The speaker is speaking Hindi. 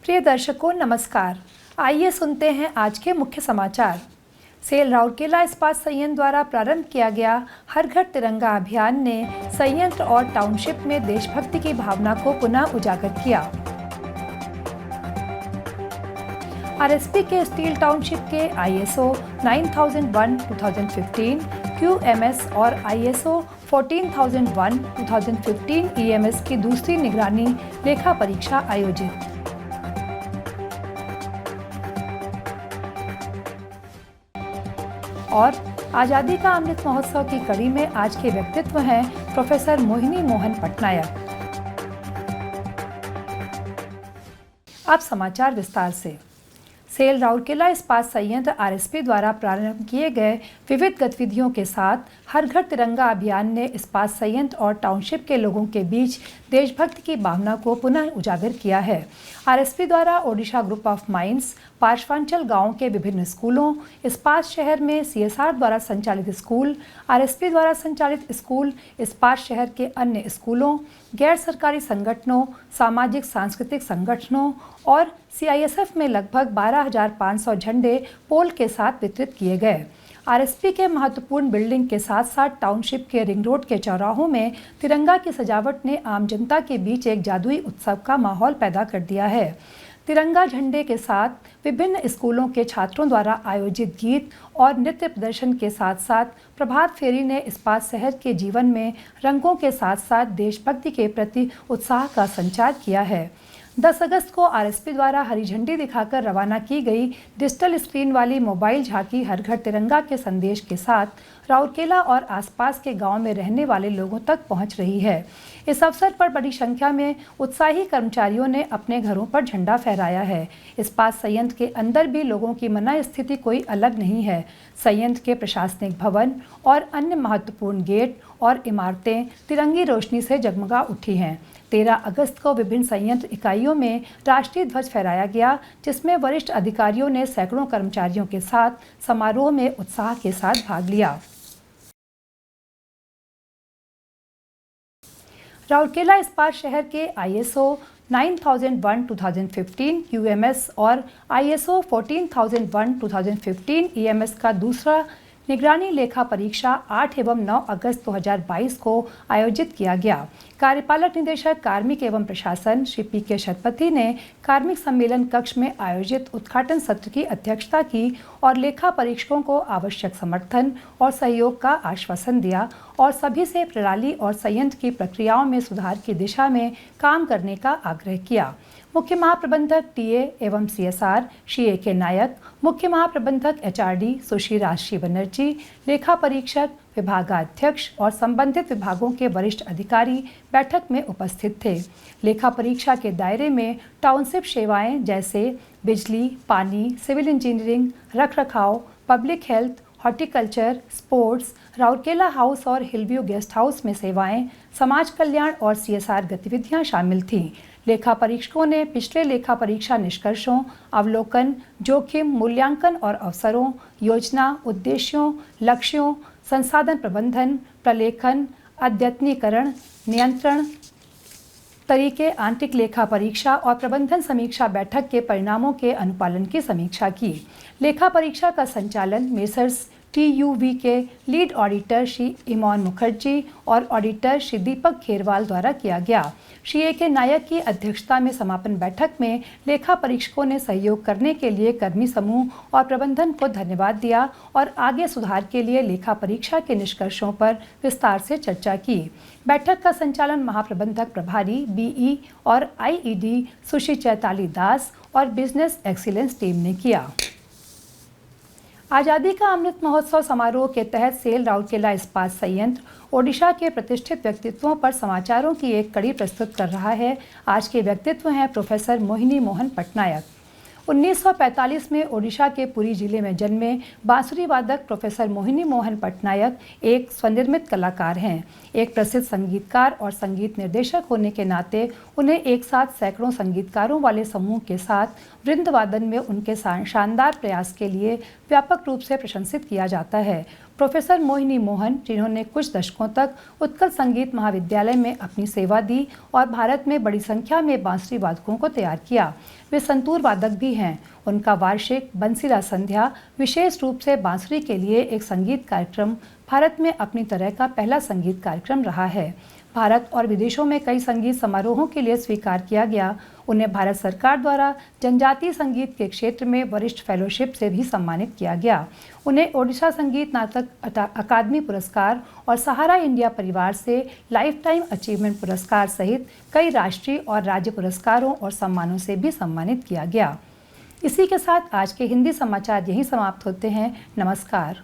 प्रिय दर्शकों नमस्कार। आइए सुनते हैं आज के मुख्य समाचार। सेल राउरकेला इस्पात संयंत्र द्वारा प्रारंभ किया गया हर घर तिरंगा अभियान ने संयंत्र और टाउनशिप में देशभक्ति की भावना को पुनः उजागर किया। आरएसपी के स्टील टाउनशिप के ISO 9001-2015 QMS और ISO 14001-2015 EMS की दूसरी निगरानी लेखा परीक्षा आयोजित। और आज़ादी का अमृत महोत्सव की कड़ी में आज के व्यक्तित्व हैं प्रोफेसर मोहिनी मोहन पटनायक। अब समाचार विस्तार से। सेल राउरकेला इस्पात संयंत्र आरएसपी द्वारा प्रारंभ किए गए विविध गतिविधियों के साथ हर घर तिरंगा अभियान ने इस्पात संयंत्र और टाउनशिप के लोगों के बीच देशभक्ति की भावना को पुनः उजागर किया है। आरएसपी द्वारा ओडिशा ग्रुप ऑफ माइंस, पार्श्वांचल गांव के विभिन्न स्कूलों, इस्पात शहर में CSR द्वारा संचालित स्कूल, आरएसपी द्वारा संचालित स्कूल, इस्पात शहर के अन्य स्कूलों, गैर सरकारी संगठनों, सामाजिक सांस्कृतिक संगठनों और CISF में लगभग 12,500 झंडे पोल के साथ वितरित किए गए। आरएसपी के महत्वपूर्ण बिल्डिंग के साथ साथ टाउनशिप के रिंग रोड के चौराहों में तिरंगा की सजावट ने आम जनता के बीच एक जादुई उत्सव का माहौल पैदा कर दिया है। तिरंगा झंडे के साथ विभिन्न स्कूलों के छात्रों द्वारा आयोजित गीत और नृत्य प्रदर्शन के साथ साथ प्रभात फेरी ने इस्पात शहर के जीवन में रंगों के साथ साथ देशभक्ति के प्रति उत्साह का संचार किया है। 10 अगस्त को आरएसपी द्वारा हरी झंडी दिखाकर रवाना की गई डिजिटल स्क्रीन वाली मोबाइल झांकी हर घर तिरंगा के संदेश के साथ राउरकेला और आसपास के गांव में रहने वाले लोगों तक पहुंच रही है। इस अवसर पर बड़ी संख्या में उत्साही कर्मचारियों ने अपने घरों पर झंडा फहराया है। इस्पात संयंत्र के अंदर भी लोगों की मना स्थिति कोई अलग नहीं है। संयंत्र के प्रशासनिक भवन और अन्य महत्वपूर्ण गेट और इमारतें तिरंगी रोशनी से जगमगा उठी हैं। 13 अगस्त को विभिन्न संयंत्र इकाइयों में राष्ट्रीय ध्वज फहराया गया, जिसमें वरिष्ठ अधिकारियों ने सैकड़ों कर्मचारियों के साथ समारोह में उत्साह के साथ भाग लिया। राउरकेला इस्पात शहर के ISO 9001-2015 QMS और ISO 14001-2015 EMS का दूसरा निगरानी लेखा परीक्षा 8 एवं 9 अगस्त 2022 को आयोजित किया गया। कार्यपालक निदेशक कार्मिक एवं प्रशासन श्री PK शतपथी ने कार्मिक सम्मेलन कक्ष में आयोजित उद्घाटन सत्र की अध्यक्षता की और लेखा परीक्षकों को आवश्यक समर्थन और सहयोग का आश्वासन दिया और सभी से प्रणाली और संयंत्र की प्रक्रियाओं में सुधार की दिशा में काम करने का आग्रह किया। मुख्य महाप्रबंधक TA एवं CSR श्री AK नायक, मुख्य महाप्रबंधक HRD सुश्री राजश्री बनर्जी, लेखा परीक्षक, विभागाध्यक्ष और संबंधित विभागों के वरिष्ठ अधिकारी बैठक में उपस्थित थे। लेखा परीक्षा के दायरे में टाउनशिप सेवाएं जैसे बिजली, पानी, सिविल इंजीनियरिंग, रखरखाव, public health, horticulture, sports, Rourkela house और हिलव्यू गेस्ट हाउस में सेवाएं, समाज कल्याण और CSR गतिविधियां शामिल थीं। लेखा परीक्षकों ने पिछले लेखा परीक्षा निष्कर्षों, अवलोकन, जोखिम, मूल्यांकन और अवसरों, योजना, उद्देश्यों, लक्ष्यों, संसाधन प्रबंधन, प्रलेखन, अद्यतनीकरण, नियंत्रण तरीके, आंतरिक लेखा परीक्षा और प्रबंधन समीक्षा बैठक के परिणामों के अनुपालन की समीक्षा की। लेखा परीक्षा का संचालन मेसर्स TUV के लीड ऑडिटर श्री इमोन मुखर्जी और ऑडिटर श्री दीपक खेरवाल द्वारा किया गया। श्री AK नायक की अध्यक्षता में समापन बैठक में लेखा परीक्षकों ने सहयोग करने के लिए कर्मी समूह और प्रबंधन को धन्यवाद दिया और आगे सुधार के लिए लेखा परीक्षा के निष्कर्षों पर विस्तार से चर्चा की। बैठक का संचालन महाप्रबंधक प्रभारी BE और IED सुश्री चैताली दास और बिजनेस एक्सीलेंस टीम ने किया। आज़ादी का अमृत महोत्सव समारोह के तहत सेल राउरकेला इस्पात संयंत्र ओडिशा के प्रतिष्ठित व्यक्तित्वों पर समाचारों की एक कड़ी प्रस्तुत कर रहा है। आज के व्यक्तित्व हैं प्रोफेसर मोहिनी मोहन पटनायक। 1945 में ओडिशा के पुरी जिले में जन्मे बांसुरी वादक प्रोफेसर मोहिनी मोहन पटनायक एक स्वनिर्मित कलाकार हैं। एक प्रसिद्ध संगीतकार और संगीत निर्देशक होने के नाते उन्हें एक साथ सैकड़ों संगीतकारों वाले समूह के साथ वृंद वादन में उनके शानदार प्रयास के लिए व्यापक रूप से प्रशंसित किया जाता है। प्रोफेसर मोहिनी मोहन, जिन्होंने कुछ दशकों तक उत्कल संगीत महाविद्यालय में अपनी सेवा दी और भारत में बड़ी संख्या में बांसुरी वादकों को तैयार किया। वे संतूर वादक भी हैं। उनका वार्षिक बंसीरा संध्या विशेष रूप से बांसुरी के लिए एक संगीत कार्यक्रम भारत में अपनी तरह का पहला संगीत कार्यक्रम रहा है। भारत और विदेशों में कई संगीत समारोहों के लिए स्वीकार किया गया। उन्हें भारत सरकार द्वारा जनजातीय संगीत के क्षेत्र में वरिष्ठ फेलोशिप से भी सम्मानित किया गया। उन्हें ओडिशा संगीत नाटक अकादमी पुरस्कार और सहारा इंडिया परिवार से लाइफ टाइम अचीवमेंट पुरस्कार सहित कई राष्ट्रीय और राज्य पुरस्कारों और सम्मानों से भी सम्मानित किया गया। इसी के साथ आज के हिंदी समाचार यहीं समाप्त होते हैं। नमस्कार।